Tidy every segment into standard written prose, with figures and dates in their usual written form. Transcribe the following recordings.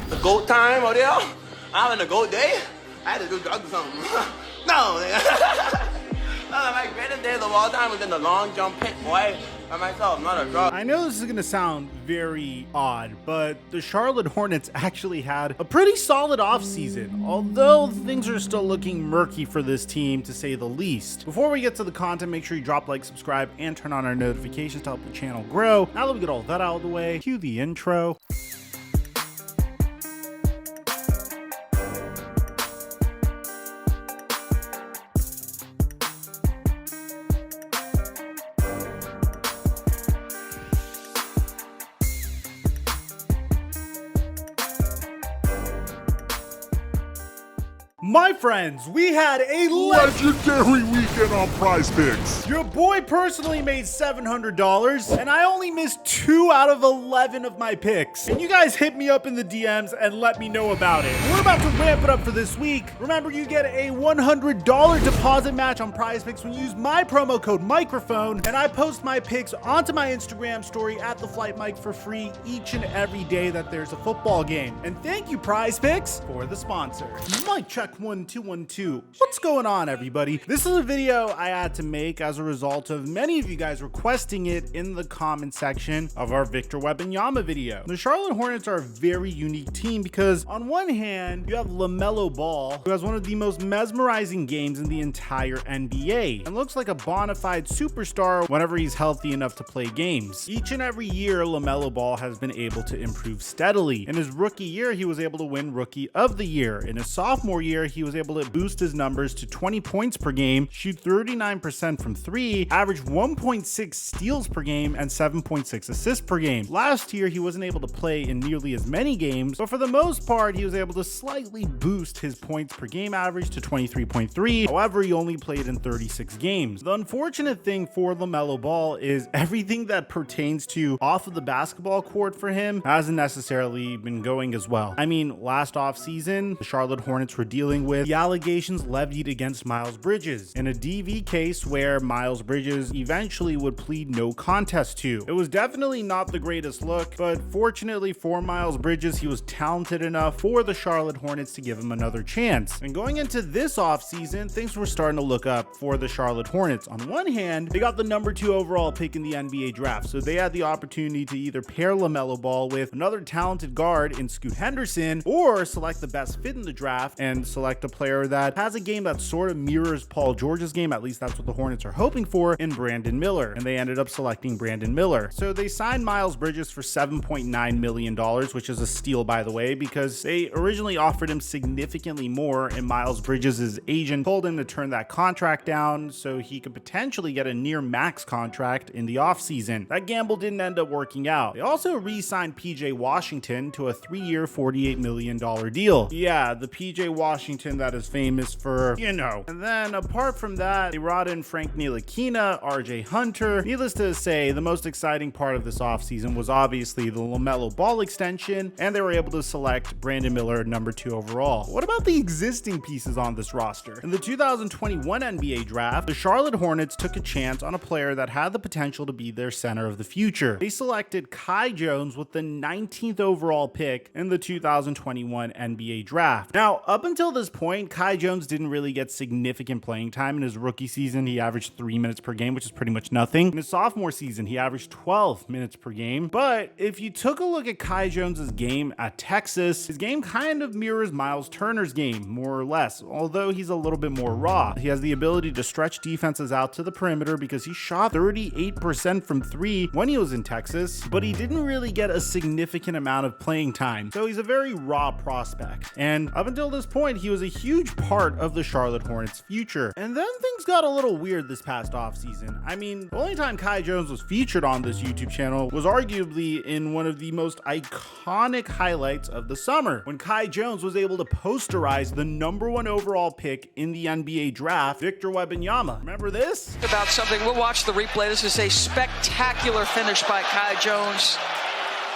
The GOAT time, oh yeah? I'm in the GOAT day? I had to do drugs or something. No, nigga. My greatest days of all time was in the long jump pit, boy. By myself, not a drug. I know this is going to sound very odd, but the Charlotte Hornets actually had a pretty solid offseason, although things are still looking murky for this team, to say the least. Before we get to the content, make sure you drop, like, subscribe, and turn on our notifications to help the channel grow. Now that we get all that out of the way, cue the intro. My friends, we had a legendary weekend on Prize Picks. Your boy personally made $700, and I only missed 2 out of 11 of my picks. And you guys hit me up in the DMs and let me know about it. We're about to ramp it up for this week. Remember, you get a $100 deposit match on Prize Picks when you use my promo code microphone, and I post my picks onto my Instagram story at TheFlightMike for free each and every day that there's a football game. And thank you, Prize Picks, for the sponsor. Mic check 1 2 1 2. What's going on, everybody? This is a video I had to make as a result of many of you guys requesting it in the comment section of our Victor Wembanyama video. The Charlotte Hornets are a very unique team because on one hand, you have LaMelo Ball, who has one of the most mesmerizing games in the entire NBA and looks like a bona fide superstar whenever he's healthy enough to play games. Each and every year, LaMelo Ball has been able to improve steadily. In his rookie year, he was able to win Rookie of the Year. In his sophomore year, he was able to boost his numbers to 20 points per game, shoot 39% from 3, average 1.6 steals per game, and 7.6 assists per game. Last year, he wasn't able to play in nearly as many games, but for the most part, he was able to slightly boost his points per game average to 23.3. However, he only played in 36 games. The unfortunate thing for LaMelo Ball is everything that pertains to off of the basketball court for him hasn't necessarily been going as well. I mean, last offseason, the Charlotte Hornets were dealing with the allegations levied against Miles Bridges in a DV case where Miles Bridges eventually would plead no contest to. It was definitely not the greatest look, but fortunately for Miles Bridges, he was talented enough for the Charlotte Hornets to give him another chance. And going into this offseason, things were starting to look up for the Charlotte Hornets. On one hand, they got the number 2 overall pick in the NBA draft, so they had the opportunity to either pair LaMelo Ball with another talented guard in Scoot Henderson, or select the best fit in the draft and select a player that has a game that sort of mirrors Paul George's game. At least that's what the Hornets are hoping for, in Brandon Miller, and they ended up selecting Brandon Miller. So they signed Miles Bridges for $7.9 million, which is a steal, by the way, because they originally offered him significantly more, and Miles Bridges' agent told him to turn that contract down so he could potentially get a near max contract in the offseason. That gamble didn't end up working out. They also re-signed PJ Washington to a 3-year, $48 million deal. Yeah, the PJ Washington that is famous for, you know. And then apart from that, they brought in Frank Ntilikina, RJ Hunter. Needless to say, the most exciting part of this offseason was obviously the LaMelo Ball extension, and they were able to select Brandon Miller number 2 overall. What about the existing pieces on this roster? In the 2021 NBA draft, the Charlotte Hornets took a chance on a player that had the potential to be their center of the future. They selected Kai Jones with the 19th overall pick in the 2021 NBA draft. Now, up until this point, Kai Jones didn't really get significant playing time. In his rookie season, he averaged 3 minutes per game, which is pretty much nothing. In his sophomore season, he averaged 12 minutes per game. But if you took a look at Kai Jones's game at Texas, his game kind of mirrors Miles Turner's game, more or less, although he's a little bit more raw. He has the ability to stretch defenses out to the perimeter because he shot 38% from 3 when he was in Texas, but he didn't really get a significant amount of playing time. So he's a very raw prospect. And up until this point, he was a huge part of the Charlotte Hornets' future. And then things got a little weird this past offseason. I mean, the only time Kai Jones was featured on this YouTube channel was arguably in one of the most iconic highlights of the summer, when Kai Jones was able to posterize the number 1 overall pick in the NBA draft, Victor Wembanyama. Remember this? About something, we'll watch the replay. This is a spectacular finish by Kai Jones.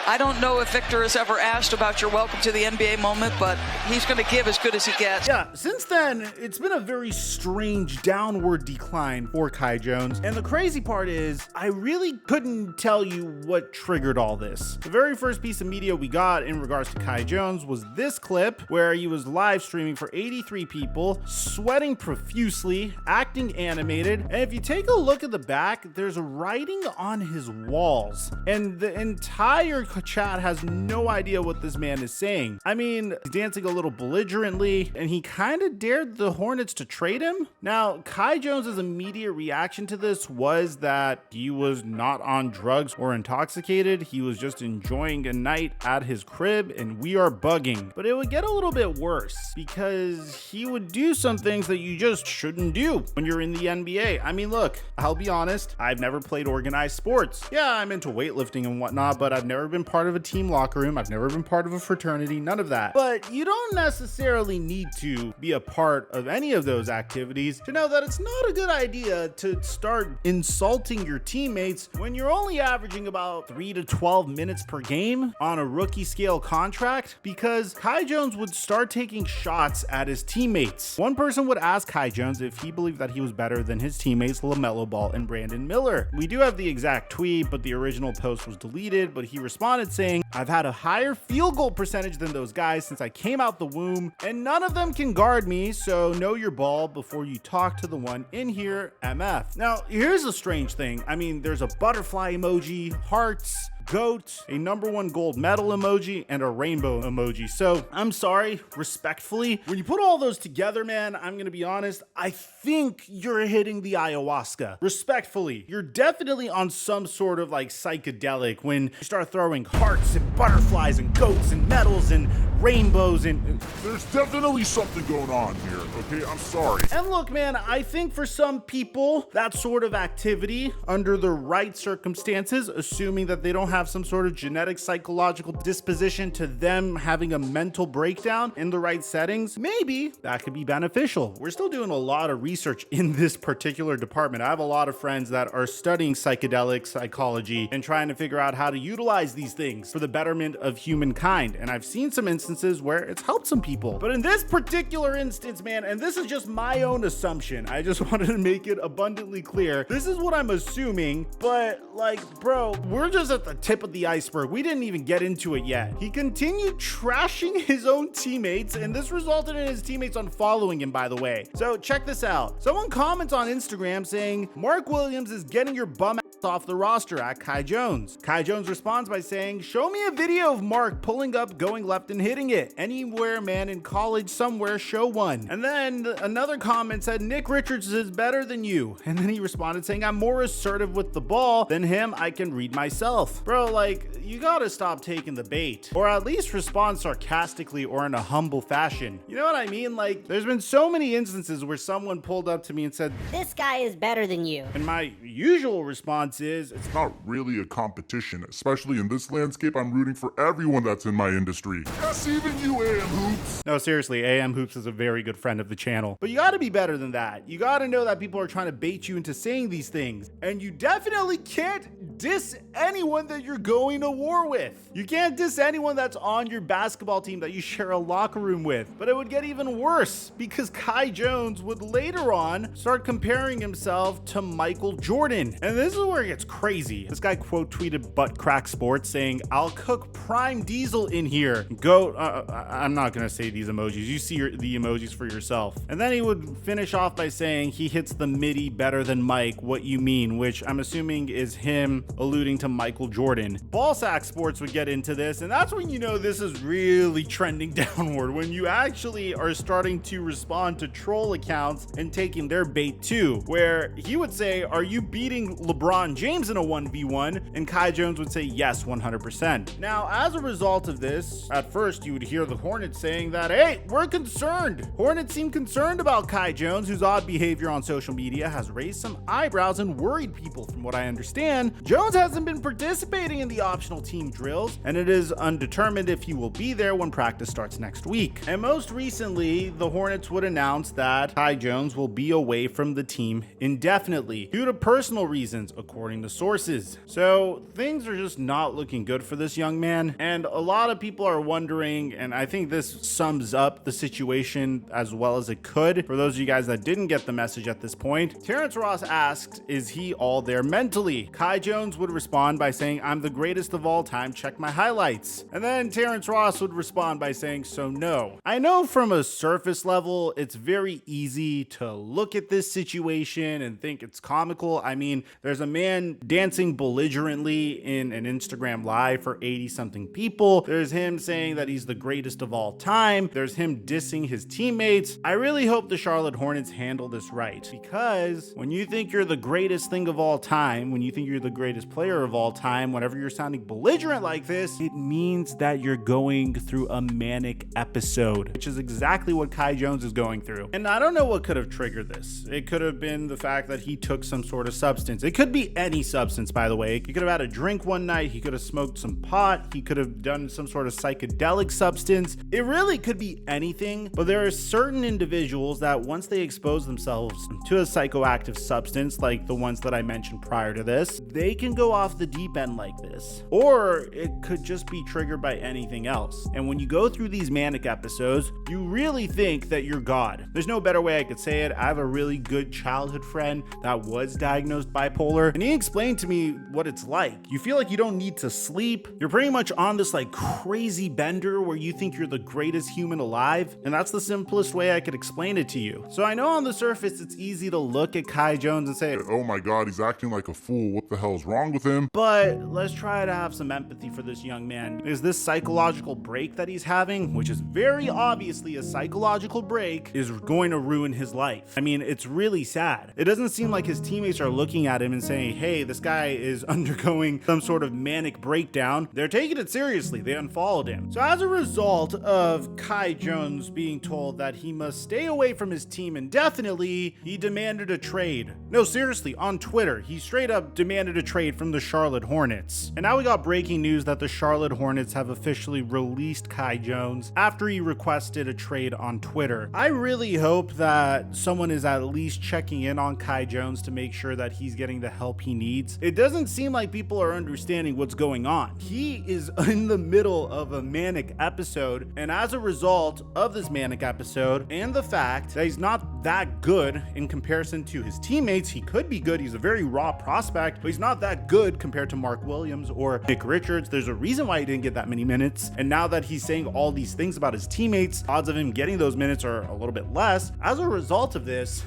I don't know if Victor has ever asked about your welcome to the NBA moment, but he's going to give as good as he gets. Yeah, since then, it's been a very strange downward decline for Kai Jones. And the crazy part is, I really couldn't tell you what triggered all this. The very first piece of media we got in regards to Kai Jones was this clip where he was live streaming for 83 people, sweating profusely, acting animated. And if you take a look at the back, there's writing on his walls. And the entire chat has no idea what this man is saying. I mean, he's dancing a little belligerently, and he kind of dared the Hornets to trade him. Now, Kai Jones's immediate reaction to this was that he was not on drugs or intoxicated. He was just enjoying a night at his crib, and we are bugging. But it would get a little bit worse because he would do some things that you just shouldn't do when you're in the NBA. I mean, look, I'll be honest, I've never played organized sports. Yeah, I'm into weightlifting and whatnot, but I've never been part of a team locker room. I've never been part of a fraternity, none of that. But you don't necessarily need to be a part of any of those activities to know that it's not a good idea to start insulting your teammates when you're only averaging about 3 to 12 minutes per game on a rookie scale contract, because Kai Jones would start taking shots at his teammates. One person would ask Kai Jones if he believed that he was better than his teammates LaMelo Ball and Brandon Miller. We do have the exact tweet, but the original post was deleted, but he responded saying, "I've had a higher field goal percentage than those guys since I came out the womb, and none of them can guard me, so know your ball before you talk to the one in here, MF." Now, here's a strange thing. I mean, there's a butterfly emoji, hearts, goat, a #1 gold medal emoji, and a rainbow emoji. So I'm sorry, respectfully, when you put all those together, man, I'm gonna be honest, I think you're hitting the ayahuasca. Respectfully, you're definitely on some sort of like psychedelic when you start throwing hearts and butterflies and goats and medals and rainbows and There's definitely something going on here, okay? I'm sorry. And look, man, I think for some people, that sort of activity under the right circumstances, assuming that they don't have some sort of genetic psychological disposition to them having a mental breakdown in the right settings, maybe that could be beneficial. We're still doing a lot of research in this particular department. I have a lot of friends that are studying psychedelic psychology and trying to figure out how to utilize these things for the betterment of humankind. And I've seen some instances where it's helped some people. But in this particular instance, man, and this is just my own assumption, I just wanted to make it abundantly clear, this is what I'm assuming, but like, bro, we're just at the tip of the iceberg. We didn't even get into it yet. He continued trashing his own teammates, and this resulted in his teammates unfollowing him, by the way. So check this out. Someone comments on Instagram saying, "Mark Williams is getting your bum ass off the roster at Kai Jones." Kai Jones responds by saying, "Show me a video of Mark pulling up, going left, and hitting it. Anywhere, man, in college, somewhere, show one." And then another comment said, "Nick Richards is better than you." And then he responded saying, "I'm more assertive with the ball than him. I can read myself." Bro, like, you gotta stop taking the bait, or at least respond sarcastically or in a humble fashion. You know what I mean? Like, there's been so many instances where someone pulled up to me and said, "This guy is better than you." and my usual response is, It's not really a competition, especially in this landscape. I'm rooting for everyone that's in my industry. Yes, even you, AM Hoops. no, seriously, AM Hoops is a very good friend of the channel. But you gotta be better than that. You gotta know that people are trying to bait you into saying these things. And you definitely can't diss anyone that you're going to war with. You can't diss anyone that's on your basketball team that you share a locker room with. But it would get even worse because Kai Jones would later on start comparing himself to Michael Jordan. And this is where it gets crazy. This guy quote tweeted Butt Crack Sports saying, "I'll cook prime diesel in here." Go, I'm not gonna say these emojis. You see the emojis for yourself. And then he would finish off by saying he hits the midi better than Mike. What you mean? Which I'm assuming is him alluding to Michael Jordan. Ballsack Sports would get into this, and that's when you know this is really trending downward, when you actually are starting to respond to troll accounts and taking their bait too, where he would say, "Are you beating LeBron James in a 1v1?" And Kai Jones would say, "Yes, 100%. Now, as a result of this, at first you would hear the Hornets saying that, "Hey, we're concerned." Hornets seem concerned about Kai Jones, whose odd behavior on social media has raised some eyebrows and worried people. From what I understand, Jones hasn't been participating in the optional team drills, and it is undetermined if he will be there when practice starts next week. And most recently, the Hornets would announce that Kai Jones will be away from the team indefinitely due to personal reasons, according according to sources. So things are just not looking good for this young man. And a lot of people are wondering, and I think this sums up the situation as well as it could. For those of you guys that didn't get the message at this point, Terrence Ross asks, is he all there mentally? Kai Jones would respond by saying, I'm the greatest of all time, check my highlights. And then Terrence Ross would respond by saying, so no. I know from a surface level, it's very easy to look at this situation and think it's comical. I mean, there's a man dancing belligerently in an Instagram live for 80 something people. There's him saying that he's the greatest of all time. There's him dissing his teammates. I really hope the Charlotte Hornets handle this right, because when you think you're the greatest thing of all time, when you think you're the greatest player of all time, whenever you're sounding belligerent like this, it means that you're going through a manic episode, which is exactly what Kai Jones is going through. And I don't know what could have triggered this. It could have been the fact that he took some sort of substance. It could be any substance, by the way. He could have had a drink one night. He could have smoked some pot. He could have done some sort of psychedelic substance. It really could be anything, but there are certain individuals that once they expose themselves to a psychoactive substance, like the ones that I mentioned prior to this, they can go off the deep end like this. Or it could just be triggered by anything else. And when you go through these manic episodes, you really think that you're God. There's no better way I could say it. I have a really good childhood friend that was diagnosed bipolar, and he explained to me what it's like. You feel like you don't need to sleep. You're pretty much on this like crazy bender where you think you're the greatest human alive, and that's the simplest way I could explain it to you. So I know on the surface it's easy to look at Kai Jones and say, oh my god, he's acting like a fool. What the hell's wrong with him? but let's try to have some empathy for this young man. Is this psychological break that he's having, which is very obviously a psychological break, is going to ruin his life? I mean, it's really sad. It doesn't seem like his teammates are looking at him and saying, hey, this guy is undergoing some sort of manic breakdown. They're taking it seriously. They unfollowed him. So as a result of Kai Jones being told that he must stay away from his team indefinitely, he demanded a trade. No, seriously, on Twitter, he straight up demanded a trade from the Charlotte Hornets. And now we got breaking news that the Charlotte Hornets have officially released Kai Jones after he requested a trade on Twitter. I really hope that someone is at least checking in on Kai Jones to make sure that he's getting the help he needs. It doesn't seem like people are understanding what's going on. He is in the middle of a manic episode, and as a result of this manic episode and the fact that he's not that good in comparison to his teammates, he could be good. He's a very raw prospect, but he's not that good compared to Mark Williams or Nick Richards. There's a reason why he didn't get that many minutes, and now that he's saying all these things about his teammates, odds of him getting those minutes are a little bit less. As a result of this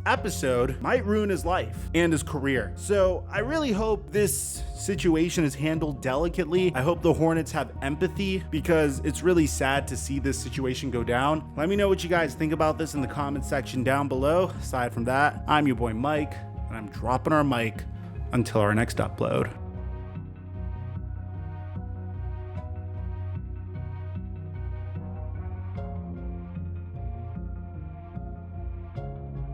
episode might ruin his life and his career. So I really hope this situation is handled delicately. I hope the Hornets have empathy, because it's really sad to see this situation go down. Let me know what you guys think about this in the comment section down below. Aside from that, I'm your boy Mike, and I'm dropping our mic until our next upload.